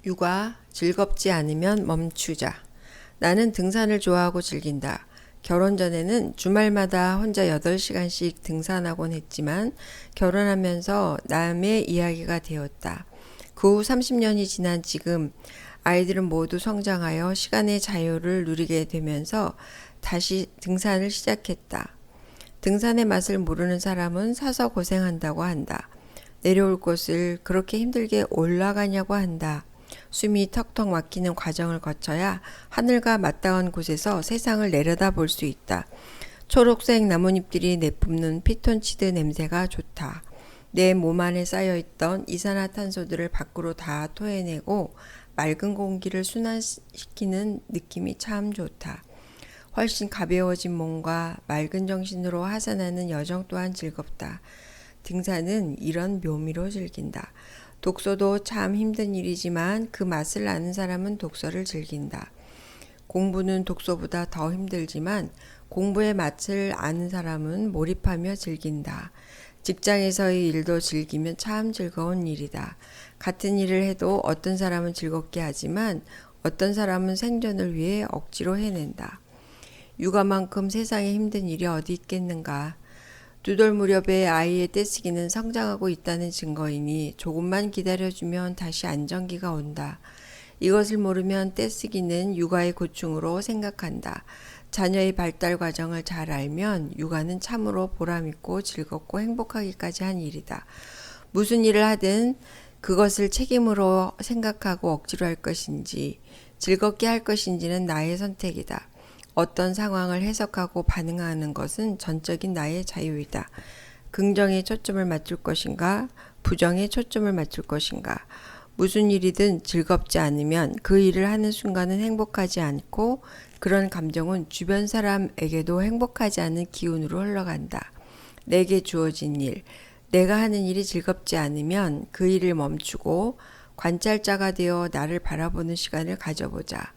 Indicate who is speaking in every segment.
Speaker 1: 육아 즐겁지 않으면 멈추자. 나는 등산을 좋아하고 즐긴다. 결혼 전에는 주말마다 혼자 8시간씩 등산하곤 했지만 결혼하면서 남의 이야기가 되었다. 그 후 30년이 지난 지금 아이들은 모두 성장하여 시간의 자유를 누리게 되면서 다시 등산을 시작했다. 등산의 맛을 모르는 사람은 사서 고생한다고 한다. 내려올 곳을 그렇게 힘들게 올라가냐고 한다. 숨이 턱턱 막히는 과정을 거쳐야 하늘과 맞닿은 곳에서 세상을 내려다볼 수 있다. 초록색 나뭇잎들이 내뿜는 피톤치드 냄새가 좋다. 내 몸 안에 쌓여있던 이산화탄소들을 밖으로 다 토해내고 맑은 공기를 순환시키는 느낌이 참 좋다. 훨씬 가벼워진 몸과 맑은 정신으로 하산하는 여정 또한 즐겁다. 등산은 이런 묘미로 즐긴다. 독서도 참 힘든 일이지만 그 맛을 아는 사람은 독서를 즐긴다. 공부는 독서보다 더 힘들지만 공부의 맛을 아는 사람은 몰입하며 즐긴다. 직장에서의 일도 즐기면 참 즐거운 일이다. 같은 일을 해도 어떤 사람은 즐겁게 하지만 어떤 사람은 생존을 위해 억지로 해낸다. 육아만큼 세상에 힘든 일이 어디 있겠는가. 2돌 무렵에 아이의 떼쓰기는 성장하고 있다는 증거이니 조금만 기다려주면 다시 안정기가 온다. 이것을 모르면 떼쓰기는 육아의 고충으로 생각한다. 자녀의 발달 과정을 잘 알면 육아는 참으로 보람있고 즐겁고 행복하기까지 한 일이다. 무슨 일을 하든 그것을 책임으로 생각하고 억지로 할 것인지 즐겁게 할 것인지는 나의 선택이다. 어떤 상황을 해석하고 반응하는 것은 전적인 나의 자유이다. 긍정에 초점을 맞출 것인가, 부정에 초점을 맞출 것인가. 무슨 일이든 즐겁지 않으면 그 일을 하는 순간은 행복하지 않고 그런 감정은 주변 사람에게도 행복하지 않은 기운으로 흘러간다. 내게 주어진 일, 내가 하는 일이 즐겁지 않으면 그 일을 멈추고 관찰자가 되어 나를 바라보는 시간을 가져보자.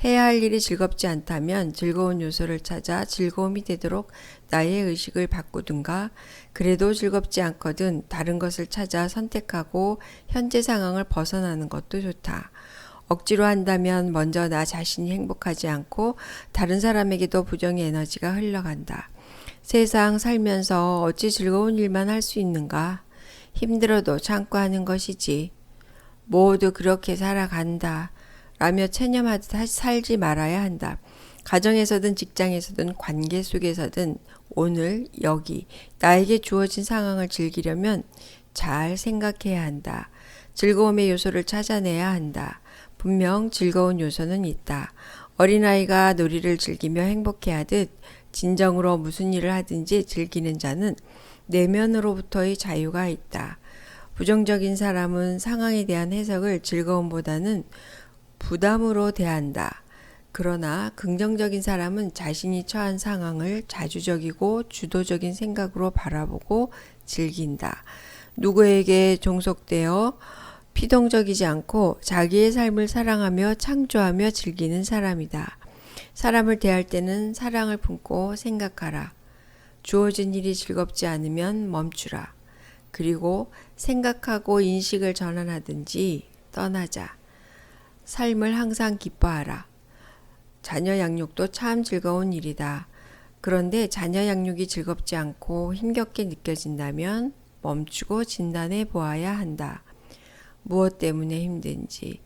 Speaker 1: 해야 할 일이 즐겁지 않다면 즐거운 요소를 찾아 즐거움이 되도록 나의 의식을 바꾸든가, 그래도 즐겁지 않거든 다른 것을 찾아 선택하고 현재 상황을 벗어나는 것도 좋다. 억지로 한다면 먼저 나 자신이 행복하지 않고 다른 사람에게도 부정의 에너지가 흘러간다. 세상 살면서 어찌 즐거운 일만 할 수 있는가? 힘들어도 참고 하는 것이지. 모두 그렇게 살아간다. 라며 체념하듯 살지 말아야 한다. 가정에서든 직장에서든 관계 속에서든 오늘 여기 나에게 주어진 상황을 즐기려면 잘 생각해야 한다. 즐거움의 요소를 찾아내야 한다. 분명 즐거운 요소는 있다. 어린아이가 놀이를 즐기며 행복해하듯 진정으로 무슨 일을 하든지 즐기는 자는 내면으로부터의 자유가 있다. 부정적인 사람은 상황에 대한 해석을 즐거움보다는 부담으로 대한다. 그러나 긍정적인 사람은 자신이 처한 상황을 자주적이고 주도적인 생각으로 바라보고 즐긴다. 누구에게 종속되어 피동적이지 않고 자기의 삶을 사랑하며 창조하며 즐기는 사람이다. 사람을 대할 때는 사랑을 품고 생각하라. 주어진 일이 즐겁지 않으면 멈추라. 그리고 생각하고 인식을 전환하든지 떠나자. 삶을 항상 기뻐하라. 자녀 양육도 참 즐거운 일이다. 그런데 자녀 양육이 즐겁지 않고 힘겹게 느껴진다면 멈추고 진단해 보아야 한다. 무엇 때문에 힘든지,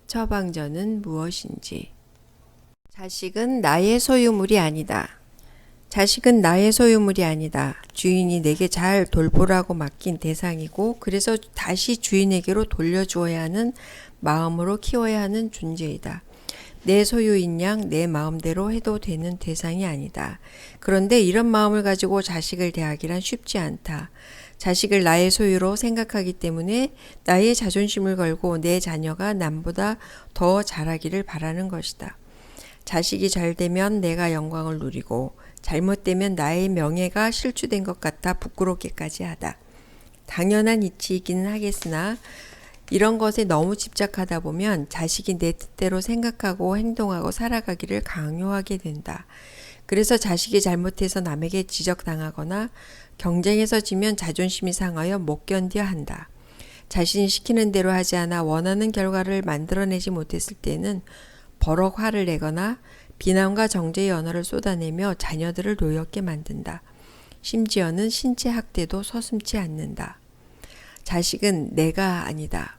Speaker 1: 처방전은 무엇인지. 자식은 나의 소유물이 아니다. 자식은 나의 소유물이 아니다. 주인이 내게 잘 돌보라고 맡긴 대상이고, 그래서 다시 주인에게로 돌려주어야 하는 마음으로 키워야 하는 존재이다. 내 소유인 양 내 마음대로 해도 되는 대상이 아니다. 그런데 이런 마음을 가지고 자식을 대하기란 쉽지 않다. 자식을 나의 소유로 생각하기 때문에 나의 자존심을 걸고 내 자녀가 남보다 더 잘하기를 바라는 것이다. 자식이 잘 되면 내가 영광을 누리고 잘못되면 나의 명예가 실추된 것 같아 부끄럽게까지 하다. 당연한 이치이기는 하겠으나 이런 것에 너무 집착하다 보면 자식이 내 뜻대로 생각하고 행동하고 살아가기를 강요하게 된다. 그래서 자식이 잘못해서 남에게 지적당하거나 경쟁에서 지면 자존심이 상하여 못 견뎌 한다. 자신이 시키는 대로 하지 않아 원하는 결과를 만들어내지 못했을 때는 버럭 화를 내거나 비난과 정죄의 언어를 쏟아내며 자녀들을 노엽게 만든다. 심지어는 신체 학대도 서슴지 않는다. 자식은 내가 아니다.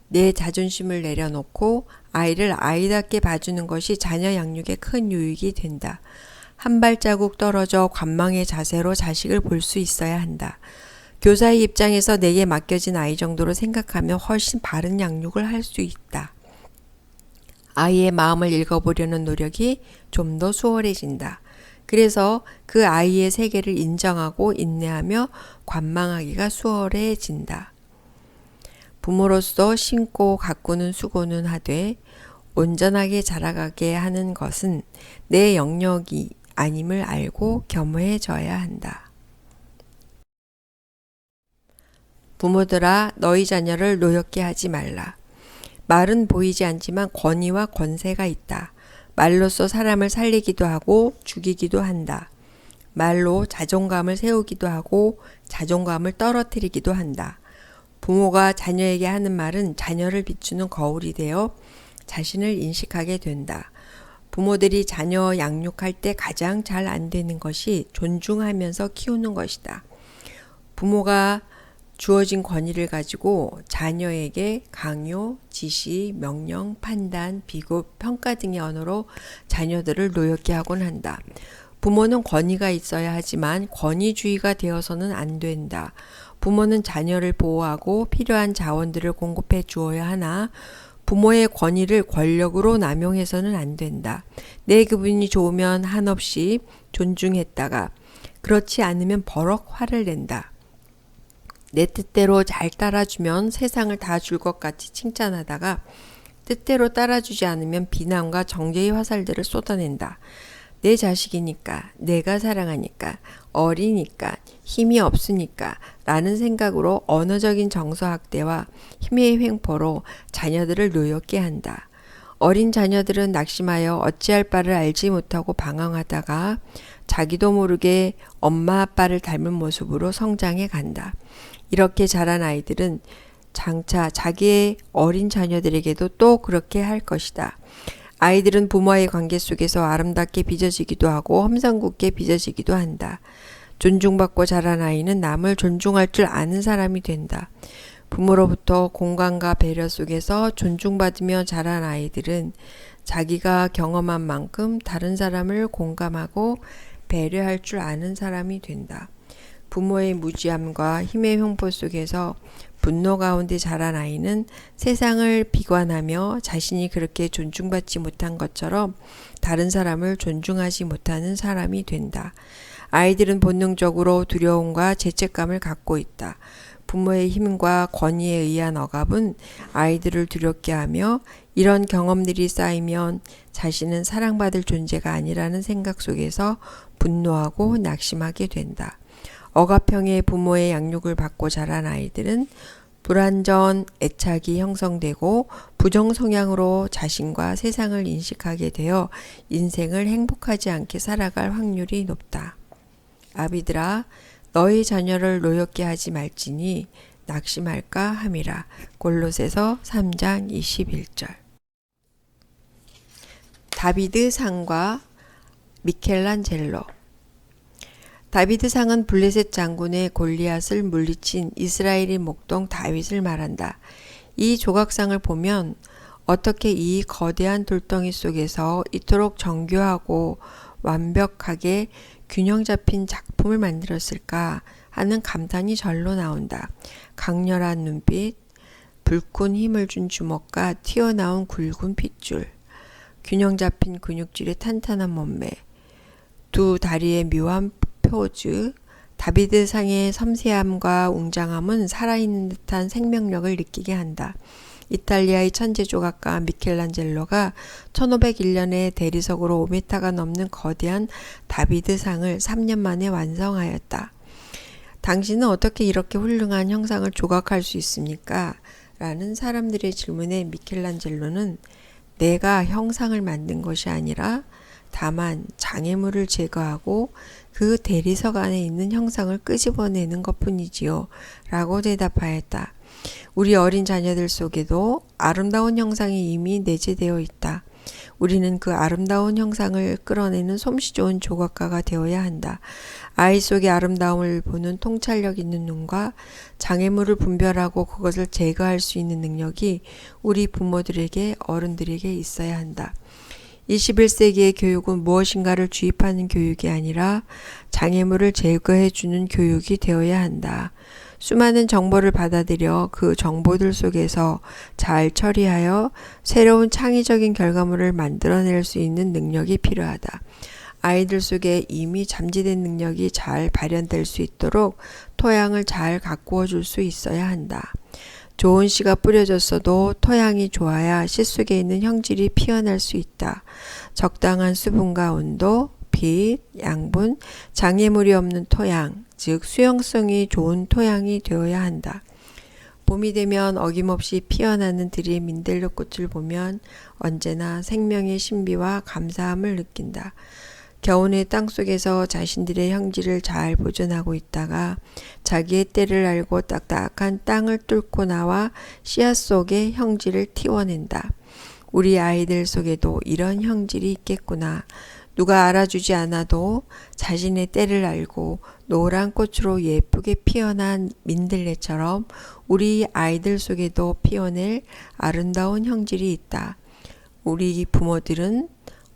Speaker 1: 내 자존심을 내려놓고 아이를 아이답게 봐주는 것이 자녀 양육에 큰 유익이 된다. 한 발자국 떨어져 관망의 자세로 자식을 볼 수 있어야 한다. 교사의 입장에서 내게 맡겨진 아이 정도로 생각하면 훨씬 바른 양육을 할 수 있다. 아이의 마음을 읽어보려는 노력이 좀 더 수월해진다. 그래서 그 아이의 세계를 인정하고 인내하며 관망하기가 수월해진다. 부모로서 심고 가꾸는 수고는 하되 온전하게 자라가게 하는 것은 내 영역이 아님을 알고 겸허해져야 한다. 부모들아, 너희 자녀를 노엽게 하지 말라. 말은 보이지 않지만 권위와 권세가 있다. 말로써 사람을 살리기도 하고 죽이기도 한다. 말로 자존감을 세우기도 하고 자존감을 떨어뜨리기도 한다. 부모가 자녀에게 하는 말은 자녀를 비추는 거울이 되어 자신을 인식하게 된다. 부모들이 자녀 양육할 때 가장 잘 안 되는 것이 존중하면서 키우는 것이다. 부모가 주어진 권위를 가지고 자녀에게 강요, 지시, 명령, 판단, 비교, 평가 등의 언어로 자녀들을 노엽게 하곤 한다. 부모는 권위가 있어야 하지만 권위주의가 되어서는 안 된다. 부모는 자녀를 보호하고 필요한 자원들을 공급해 주어야 하나 부모의 권위를 권력으로 남용해서는 안 된다. 내 기분이 좋으면 한없이 존중했다가 그렇지 않으면 버럭 화를 낸다. 내 뜻대로 잘 따라주면 세상을 다 줄 것 같이 칭찬하다가 뜻대로 따라주지 않으면 비난과 정죄의 화살들을 쏟아낸다. 내 자식이니까, 내가 사랑하니까, 어리니까, 힘이 없으니까 라는 생각으로 언어적인 정서학대와 힘의 횡포로 자녀들을 노엽게 한다. 어린 자녀들은 낙심하여 어찌할 바를 알지 못하고 방황하다가 자기도 모르게 엄마 아빠를 닮은 모습으로 성장해 간다. 이렇게 자란 아이들은 장차 자기의 어린 자녀들에게도 또 그렇게 할 것이다. 아이들은 부모와의 관계 속에서 아름답게 빚어지기도 하고 험상궂게 빚어지기도 한다. 존중받고 자란 아이는 남을 존중할 줄 아는 사람이 된다. 부모로부터 공감과 배려 속에서 존중받으며 자란 아이들은 자기가 경험한 만큼 다른 사람을 공감하고 배려할 줄 아는 사람이 된다. 부모의 무지함과 힘의 횡포 속에서 분노 가운데 자란 아이는 세상을 비관하며 자신이 그렇게 존중받지 못한 것처럼 다른 사람을 존중하지 못하는 사람이 된다. 아이들은 본능적으로 두려움과 죄책감을 갖고 있다. 부모의 힘과 권위에 의한 억압은 아이들을 두렵게 하며 이런 경험들이 쌓이면 자신은 사랑받을 존재가 아니라는 생각 속에서 분노하고 낙심하게 된다. 억압형의 부모의 양육을 받고 자란 아이들은 불완전 애착이 형성되고 부정 성향으로 자신과 세상을 인식하게 되어 인생을 행복하지 않게 살아갈 확률이 높다. 아비들아, 너희 자녀를 노엽게 하지 말지니 낙심할까 함이라. 골로새서 3장 21절. 다비드 상과 미켈란젤로. 다비드 상은 블레셋 장군의 골리앗을 물리친 이스라엘의 목동 다윗을 말한다. 이 조각상을 보면 어떻게 이 거대한 돌덩이 속에서 이토록 정교하고 완벽하게 균형 잡힌 작품을 만들었을까 하는 감탄이 절로 나온다. 강렬한 눈빛, 불끈 힘을 준 주먹과 튀어나온 굵은 핏줄, 균형 잡힌 근육질의 탄탄한 몸매, 두 다리의 묘한 포즈, 다비드 상의 섬세함과 웅장함은 살아있는 듯한 생명력을 느끼게 한다. 이탈리아의 천재 조각가 미켈란젤로가 1501년에 대리석으로 5m가 넘는 거대한 다비드 상을 3년 만에 완성하였다. 당신은 어떻게 이렇게 훌륭한 형상을 조각할 수 있습니까? 라는 사람들의 질문에 미켈란젤로는 내가 형상을 만든 것이 아니라 다만 장애물을 제거하고 그 대리석 안에 있는 형상을 끄집어내는 것뿐이지요. 라고 대답하였다. 우리 어린 자녀들 속에도 아름다운 형상이 이미 내재되어 있다. 우리는 그 아름다운 형상을 끌어내는 솜씨 좋은 조각가가 되어야 한다. 아이 속의 아름다움을 보는 통찰력 있는 눈과 장애물을 분별하고 그것을 제거할 수 있는 능력이 우리 부모들에게 어른들에게 있어야 한다. 21세기의 교육은 무엇인가를 주입하는 교육이 아니라 장애물을 제거해주는 교육이 되어야 한다. 수많은 정보를 받아들여 그 정보들 속에서 잘 처리하여 새로운 창의적인 결과물을 만들어낼 수 있는 능력이 필요하다. 아이들 속에 이미 잠재된 능력이 잘 발현될 수 있도록 토양을 잘 가꾸어 줄 수 있어야 한다. 좋은 씨가 뿌려졌어도 토양이 좋아야 씨 속에 있는 형질이 피어날 수 있다. 적당한 수분과 온도, 빛, 양분, 장애물이 없는 토양, 즉 수용성이 좋은 토양이 되어야 한다. 봄이 되면 어김없이 피어나는 들의 민들레 꽃을 보면 언제나 생명의 신비와 감사함을 느낀다. 겨우내 땅속에서 자신들의 형질을 잘 보존하고 있다가 자기의 때를 알고 딱딱한 땅을 뚫고 나와 씨앗 속에 형질을 틔워낸다. 우리 아이들 속에도 이런 형질이 있겠구나. 누가 알아주지 않아도 자신의 때를 알고 노란 꽃으로 예쁘게 피어난 민들레처럼 우리 아이들 속에도 피어낼 아름다운 형질이 있다. 우리 부모들은,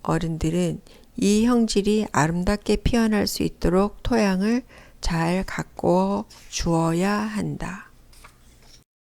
Speaker 1: 어른들은 이 형질이 아름답게 피어날 수 있도록 토양을 잘 가꾸어 주어야 한다.